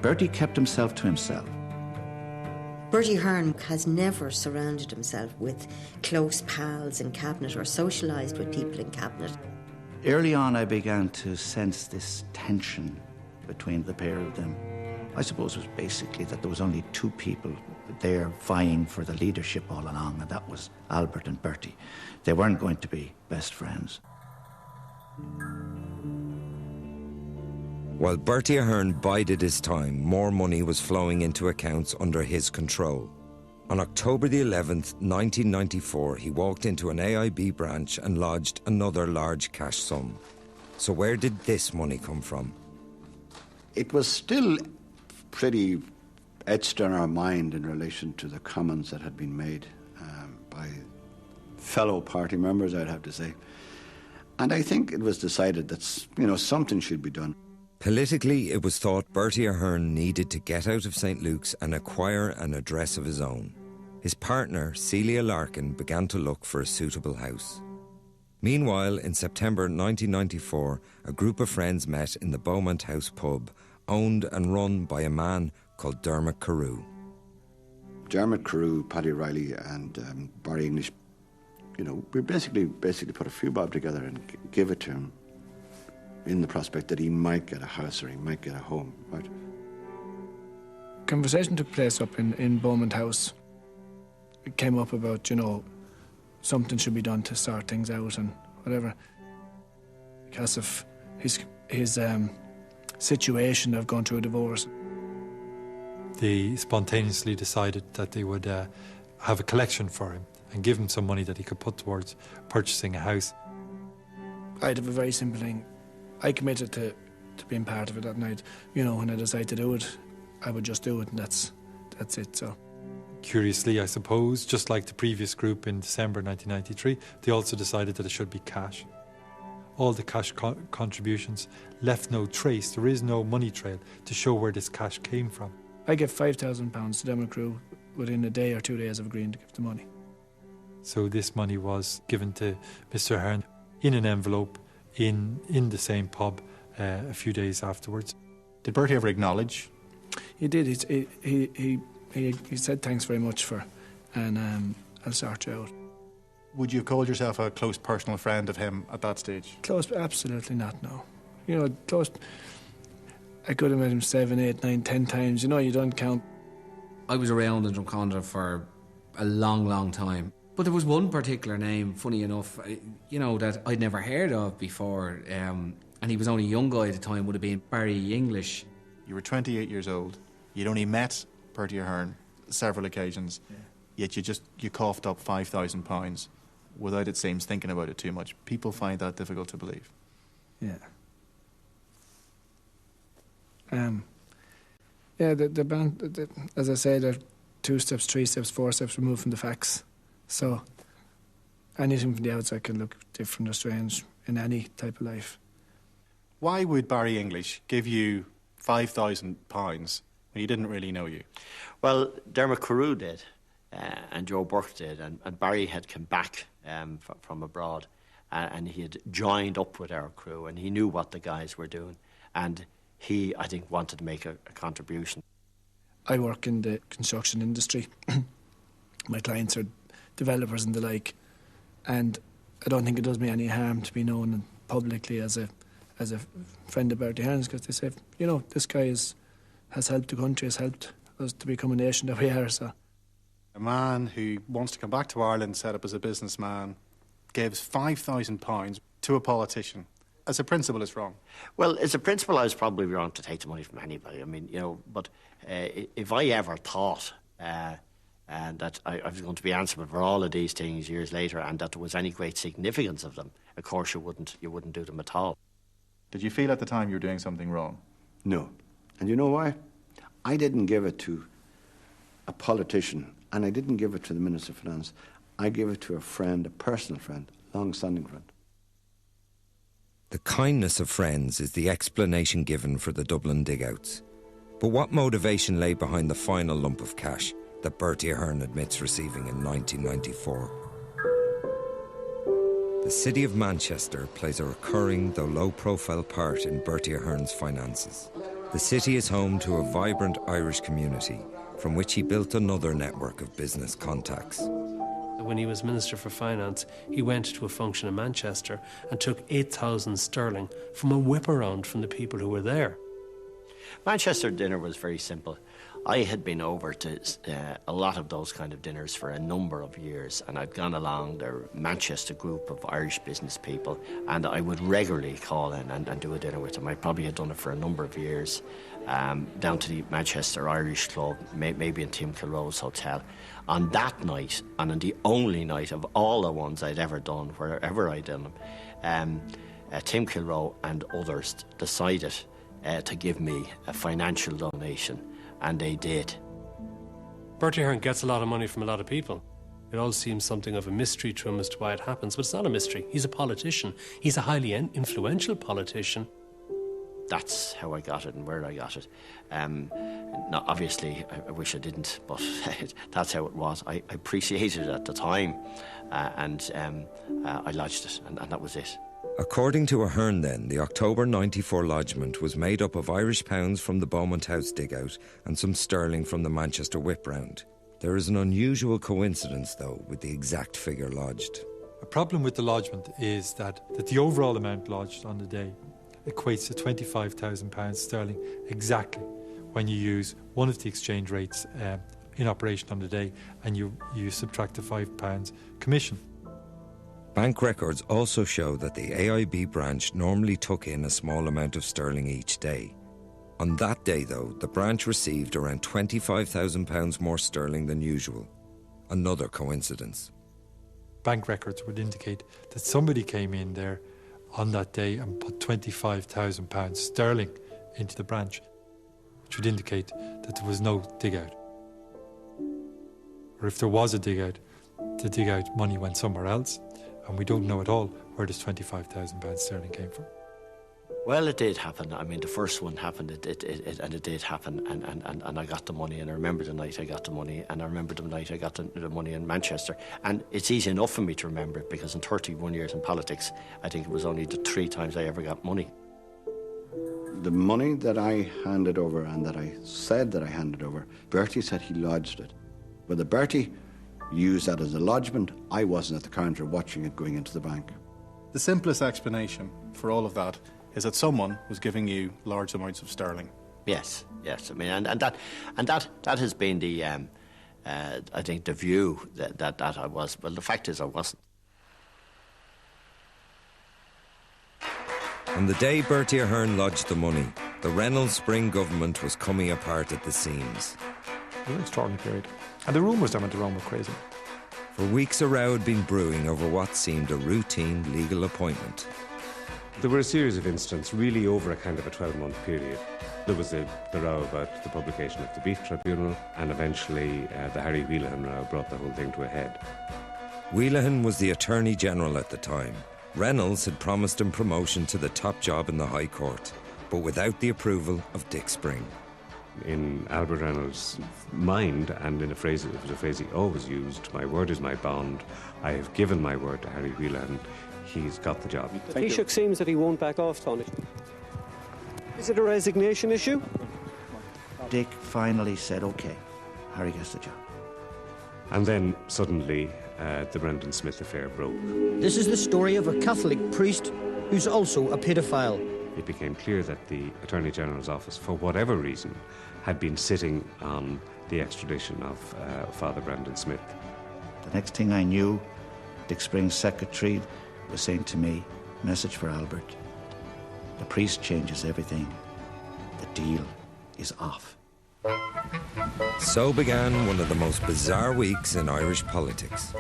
S21: Bertie kept himself to himself.
S10: Bertie Ahern has never surrounded himself with close pals in Cabinet or socialised with people in Cabinet.
S21: Early on, I began to sense this tension between the pair of them. I suppose it was basically that there was only two people there vying for the leadership all along, and that was Albert and Bertie. They weren't going to be best friends. While Bertie Ahern bided his time, more money was flowing into accounts under his control. On October the 11th, 1994, he walked into an AIB branch and lodged another large cash sum. So where did this money come from?
S13: It was still pretty etched on our mind in relation to the comments that had been made by fellow party members, I'd have to say. And I think it was decided that, something should be done.
S1: Politically, it was thought Bertie Ahern needed to get out of St. Luke's and acquire an address of his own. His partner, Celia Larkin, began to look for a suitable house. Meanwhile, in September 1994, a group of friends met in the Beaumont House pub, owned and run by a man called Dermot Carew.
S13: Dermot Carew, Paddy Riley and Barry English, we basically put a few bob together and give it to him in the prospect that he might get a house or he might get a home, right?
S17: Conversation took place up in Beaumont House. It came up about, something should be done to sort things out and whatever. Because of his situation of going through a divorce.
S14: They spontaneously decided that they would have a collection for him and give him some money that he could put towards purchasing a house.
S17: I'd have a very simple thing. I committed to being part of it that night. When I decided to do it, I would just do it, and that's it, so.
S14: Curiously, I suppose, just like the previous group in December 1993, they also decided that it should be cash. All the cash contributions left no trace. There is no money trail to show where this cash came from.
S17: I gave £5,000 to Dermot Carew within a day or 2 days of agreeing to give the money.
S14: So this money was given to Mr. Ahern in an envelope in the same pub a few days afterwards.
S16: Did Bertie ever acknowledge?
S17: He did. He said thanks very much and I'll sort you out.
S16: Would you have called yourself a close personal friend of him at that stage?
S17: Close? Absolutely not, no. Close. I could have met him 7, 8, 9, 10 times. You don't count.
S11: I was around in Drumcondra for a long, long time. But there was one particular name, funny enough, that I'd never heard of before. And he was only a young guy at the time, would have been Barry English.
S16: You were 28 years old. You'd only met Bertie Ahern several occasions, yet you coughed up £5,000 without, it seems, thinking about it too much. People find that difficult to believe.
S17: Yeah. The band, as I say, they're 2 steps, 3 steps, 4 steps removed from the facts. So anything from the outside can look different or strange in any type of life.
S16: Why would Barry English give you £5,000 when he didn't really know you?
S3: Well, Dermot Carew did, and Joe Burke did, and Barry had come back from abroad, and he had joined up with our crew, and he knew what the guys were doing, and he, I think, wanted to make a contribution.
S17: I work in the construction industry. My clients are developers and the like, and I don't think it does me any harm to be known publicly as a friend of Bertie Ahern's, because they say, you know, this guy has helped the country, has helped us to become a nation that we are. So,
S16: a man who wants to come back to Ireland, set up as a businessman, gives £5,000 to a politician. As a principle, it's wrong.
S3: Well, as a principle, I was probably wrong to take the money from anybody. I mean, you know, but if I ever thought that I was going to be answerable for all of these things years later, and that there was any great significance of them, of course you wouldn't do them at all.
S16: Did you feel at the time you were doing something wrong?
S13: No. And you know why? I didn't give it to a politician, and I didn't give it to the Minister of Finance. I gave it to a friend, a personal friend, long-standing friend.
S1: The kindness of friends is the explanation given for the Dublin dig-outs. But what motivation lay behind the final lump of cash that Bertie Ahern admits receiving in 1994? The City of Manchester plays a recurring, though low-profile part in Bertie Ahern's finances. The city is home to a vibrant Irish community, from which he built another network of business contacts.
S15: When he was Minister for Finance, he went to a function in Manchester and took 8,000 sterling from a whip-around from the people who were there.
S3: Manchester dinner was very simple. I had been over to a lot of those kind of dinners for a number of years, and I'd gone along the Manchester group of Irish business people, and I would regularly call in and do a dinner with them. I probably had done it for a number of years, down to the Manchester Irish Club, maybe in Tim Kilroe's hotel. On that night, and on the only night of all the ones I'd ever done, wherever I'd done them, Tim Kilroe and others decided to give me a financial donation, and they did.
S15: Bertie Ahern gets a lot of money from a lot of people. It all seems something of a mystery to him as to why it happens, but it's not a mystery. He's a politician. He's a highly influential politician.
S3: That's how I got it and where I got it. Now, obviously, I wish I didn't, but that's how it was. I appreciated it at the time, and I lodged it, and that was it.
S1: According to Ahern then, the October 94 lodgement was made up of Irish pounds from the Beaumont House dig-out and some sterling from the Manchester whip round. There is an unusual coincidence, though, with the exact figure lodged.
S14: A problem with the lodgement is that the overall amount lodged on the day equates to £25,000 sterling exactly when you use one of the exchange rates in operation on the day and you subtract the £5 commission.
S1: Bank records also show that the AIB branch normally took in a small amount of sterling each day. On that day, though, the branch received around £25,000 more sterling than usual. Another coincidence.
S14: Bank records would indicate that somebody came in there on that day and put £25,000 sterling into the branch, which would indicate that there was no dig-out. Or if there was a dig-out, the dig-out money went somewhere else, and we don't know at all where this £25,000 sterling came from.
S3: Well, it did happen. I mean, the first one happened, and it did happen, and I got the money, and I remember the night I got the money, and I remember the night I got the money in Manchester. And it's easy enough for me to remember it, because in 31 years in politics, I think it was only the 3 times I ever got money.
S13: The money that I handed over and that I said that I handed over, Bertie said he lodged it. Whether Bertie used that as a lodgement, I wasn't at the counter watching it going into the bank.
S16: The simplest explanation for all of that is that someone was giving you large amounts of sterling.
S3: Yes. I mean, and that has been the, I think, the view that I was. Well, the fact is, I wasn't.
S1: On the day Bertie Ahern lodged the money, the Reynolds Spring government was coming apart at the seams.
S6: It was an extraordinary period. And the rumours that went around were crazy.
S1: For weeks a row had been brewing over what seemed a routine legal appointment.
S2: There were a series of incidents, really over a kind of a 12-month period. There was the row about the publication of the Beef Tribunal, and eventually the Harry Wheelahan row brought the whole thing to a head.
S1: Wheelahan was the Attorney General at the time. Reynolds had promised him promotion to the top job in the High Court, but without the approval of Dick Spring.
S2: In Albert Reynolds' mind, and in a phrase, it was a phrase he always used, "My word is my bond. I have given my word to Harry Wheelahan. He's got the job."
S18: The Taoiseach seems that he won't back off, Tony.
S7: Is it a resignation issue?
S21: Dick finally said, OK, Harry gets the job.
S2: And then suddenly the Brendan Smith affair broke.
S24: This is the story of a Catholic priest who's also a paedophile.
S2: It became clear that the Attorney General's office, for whatever reason, had been sitting on the extradition of Father Brendan Smith.
S13: The next thing I knew, Dick Spring's secretary was saying to me, message for Albert. The priest changes everything. The deal is off.
S1: So began one of the most bizarre weeks in Irish politics.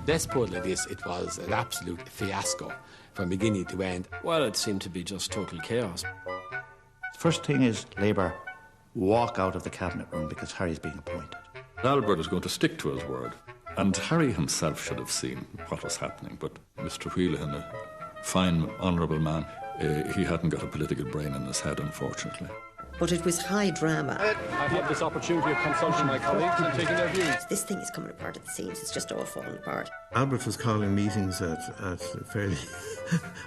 S4: Let's put it like this, it was an absolute fiasco from beginning to end.
S18: Well, it seemed to be just total chaos.
S13: First thing is Labour walk out of the cabinet room because Harry's being appointed.
S20: Albert was going to stick to his word, and Harry himself should have seen what was happening, but Mr. Whelan, a fine, honourable man, he hadn't got a political brain in his head, unfortunately.
S10: But it was high drama.
S22: I've had this opportunity of consulting my colleagues and taking their views.
S10: This thing is coming apart at the seams. It's just all falling apart.
S23: Albert was calling meetings at fairly,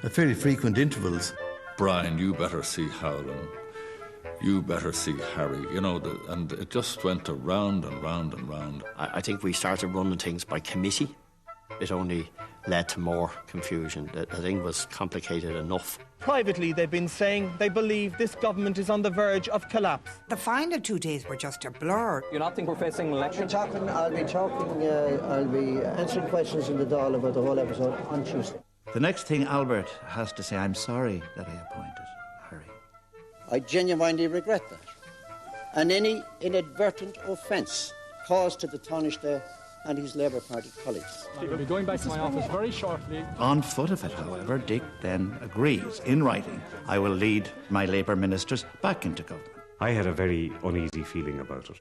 S23: at fairly frequent intervals.
S20: Brian, you better see Howland. You better see Harry. You know, and it just went around and round and round.
S3: I think we started running things by committee. It only led to more confusion. The thing was complicated enough.
S26: Privately, they've been saying they believe this government is on the verge of collapse.
S27: The final 2 days were just a blur.
S26: You not think we're facing an election?
S24: I'll be answering questions in the Dáil about the whole episode on Tuesday.
S13: The next thing Albert has to say, I'm sorry that I appointed Harry.
S24: I genuinely regret that. And any inadvertent offence caused to the Taoiseach and his Labour Party colleagues.
S22: I'll be going back to my office very shortly.
S13: On foot of it, however, Dick then agrees, in writing, I will lead my Labour ministers back into government.
S2: I had a very uneasy feeling about it.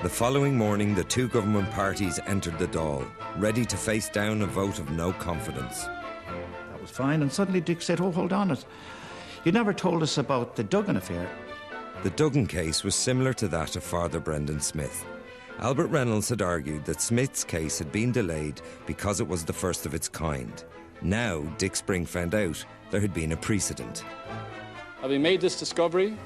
S1: The following morning, the two government parties entered the Dáil, ready to face down a vote of no confidence.
S13: That was fine, and suddenly Dick said, oh, hold on, you never told us about the Duggan affair.
S1: The Duggan case was similar to that of Father Brendan Smith. Albert Reynolds had argued that Smith's case had been delayed because it was the first of its kind. Now, Dick Spring found out there had been a precedent.
S22: Having made this discovery,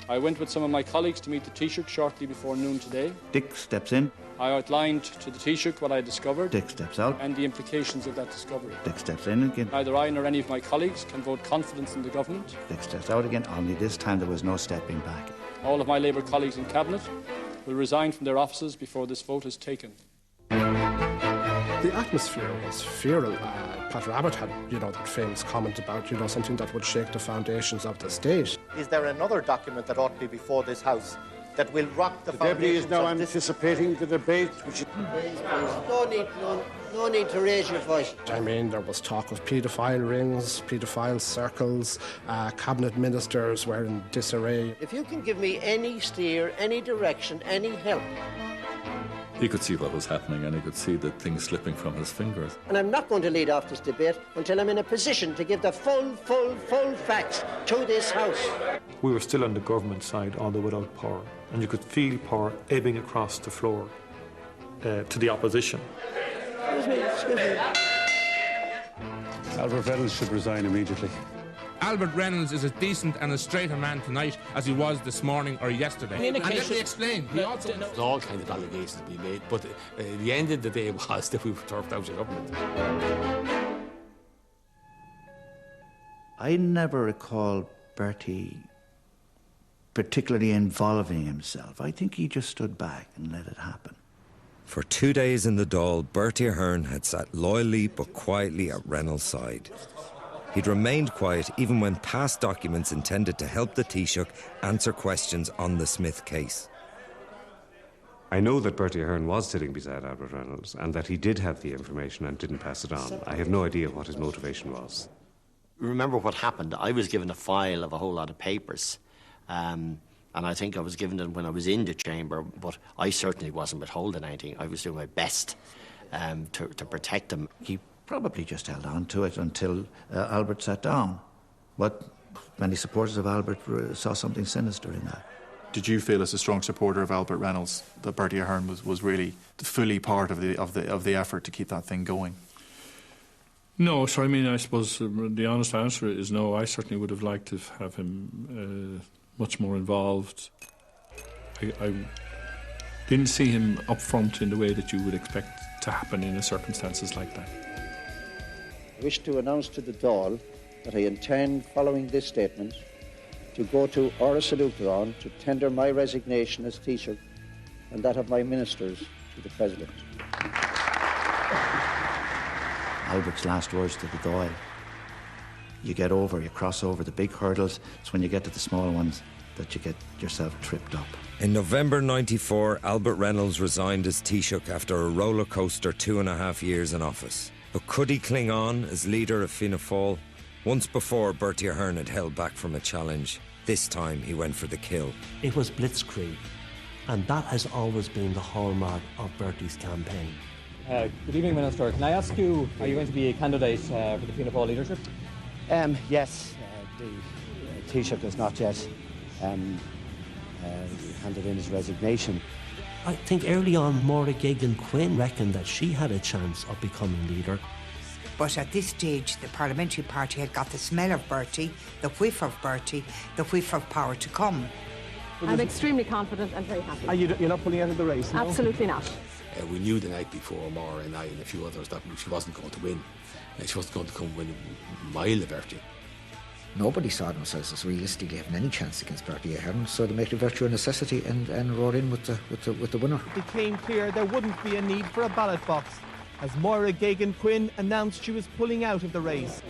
S22: I went with some of my colleagues to meet the Taoiseach shortly before noon today.
S13: Dick steps in.
S22: I outlined to the Taoiseach what I discovered.
S13: Dick steps out.
S22: And the implications of that discovery.
S13: Dick steps in again.
S22: Neither I nor any of my colleagues can vote confidence in the government.
S13: Dick steps out again, only this time there was no stepping back.
S22: All of my Labour colleagues in Cabinet will resign from their offices before this vote is taken.
S6: The atmosphere was feral. Pat Rabbit had, that famous comment about, something that would shake the foundations of the state.
S28: Is there another document that ought to be before this House that will rock the foundations?
S19: The Deputy is now anticipating the debate.
S24: No need to raise your voice.
S6: I mean, there was talk of paedophile rings, paedophile circles, cabinet ministers were in disarray.
S24: If you can give me any steer, any direction, any help.
S20: He could see what was happening, and he could see the things slipping from his fingers.
S24: And I'm not going to lead off this debate until I'm in a position to give the full facts to this House.
S6: We were still on the government side, although without power. And you could feel power ebbing across the floor to the opposition.
S24: Excuse me.
S19: Albert Reynolds should resign immediately.
S29: Albert Reynolds is as decent and as straight a man tonight as he was this morning or yesterday. And let me explain.
S4: There's all kinds of allegations to be made, but the end of the day was that we were turfed out of government.
S13: I never recall Bertie particularly involving himself. I think he just stood back and let it happen.
S1: For 2 days in the Dáil, Bertie Ahern had sat loyally but quietly at Reynolds' side. He'd remained quiet even when past documents intended to help the Taoiseach answer questions on the Smith case.
S2: I know that Bertie Ahern was sitting beside Albert Reynolds and that he did have the information and didn't pass it on. I have no idea what his motivation was.
S3: Remember what happened? I was given a file of a whole lot of papers. And I think I was given it when I was in the chamber, but I certainly wasn't withholding anything. I was doing my best to protect them.
S13: He probably just held on to it until Albert sat down. But many supporters of Albert saw something sinister in that.
S16: Did you feel, as a strong supporter of Albert Reynolds, that Bertie Ahern was really fully part of the effort to keep that thing going?
S5: No, so I mean, I suppose the honest answer is no. I certainly would have liked to have him much more involved. I didn't see him up front in the way that you would expect to happen in circumstances like that.
S24: I wish to announce to the Dáil that I intend, following this statement, to go to Áras Luachtaráin to tender my resignation as Taoiseach and that of my ministers to the President.
S21: Albert's last words to the Dáil. You cross over the big hurdles. It's when you get to the small ones that you get yourself tripped up.
S1: In November '94, Albert Reynolds resigned as Taoiseach after a roller coaster 2.5 years in office. But could he cling on as leader of Fianna Fáil? Once before, Bertie Ahern had held back from a challenge. This time, he went for the kill.
S7: It was blitzkrieg, and that has always been the hallmark of Bertie's campaign.
S22: Good evening, Minister. Can I ask you, are you going to be a candidate for the Fianna Fáil leadership?
S24: Yes, the Taoiseach has not yet handed in his resignation.
S7: I think early on, Maura Geoghegan Quinn reckoned that she had a chance of becoming leader.
S27: But at this stage, the parliamentary party had got the smell of Bertie, the whiff of Bertie, the whiff of power to come.
S8: I'm extremely confident and very happy.
S26: And you're not pulling out of the race? No?
S8: Absolutely not.
S4: We knew the night before, Maura and I and a few others, that she wasn't going to win. She wasn't going to come win a mile of Bertie.
S9: Nobody saw themselves as realistically having any chance against Bertie Ahern, so they made it a virtue of necessity and rode in with the winner.
S26: It became clear there wouldn't be a need for a ballot box as Maura Geoghegan Quinn announced she was pulling out of the race.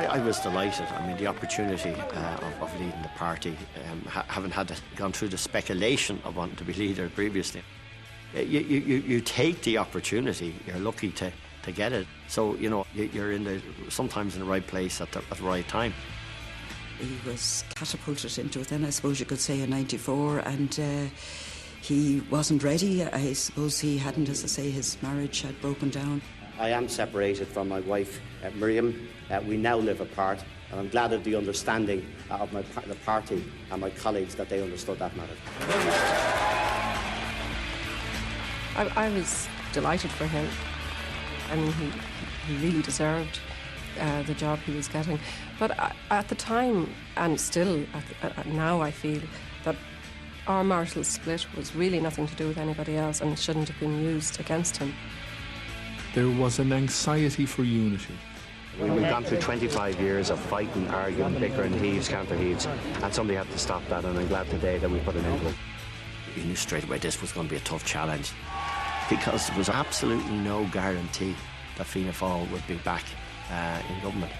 S3: I was delighted. I mean, the opportunity of leading the party, having gone through the speculation of wanting to be leader previously. You take the opportunity. You're lucky to get it. So, you know, you're sometimes in the right place at the right time.
S11: He was catapulted into it then, I suppose you could say, in '94, and he wasn't ready. I suppose he hadn't, as I say, his marriage had broken down.
S3: I am separated from my wife, Miriam. We now live apart, and I'm glad of the understanding of the party and my colleagues that they understood that matter.
S8: I was delighted for him. I mean, he really deserved the job he was getting. But at the time, and still now, I feel that our marital split was really nothing to do with anybody else and shouldn't have been used against him.
S5: There was an anxiety for unity.
S3: We've gone through 25 years of fighting, arguing, bickering, heaves, counter-heaves, and somebody had to stop that, and I'm glad today that we put an end to it. We knew straight away this was going to be a tough challenge, because there was absolutely no guarantee that Fianna Fáil would be back in government.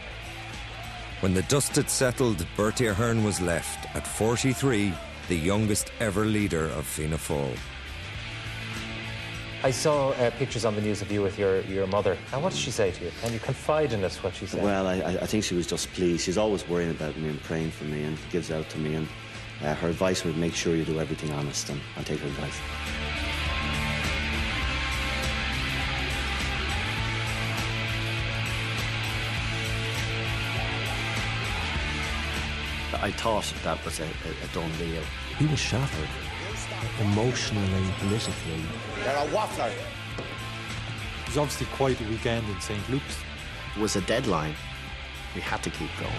S1: When the dust had settled, Bertie Ahern was left, at 43, the youngest ever leader of Fianna Fáil.
S12: I saw pictures on the news of you with your mother. And what did she say to you? Can you confide in us what she said?
S3: Well, I think she was just pleased. She's always worrying about me and praying for me, and gives out to me. And her advice was, make sure you do everything honest, and I'll take her advice. I thought that was a done deal.
S7: He was shattered, emotionally, politically.
S28: You're a waffler.
S14: It was obviously quite a weekend in St. Luke's.
S3: It was a deadline. We had to keep going.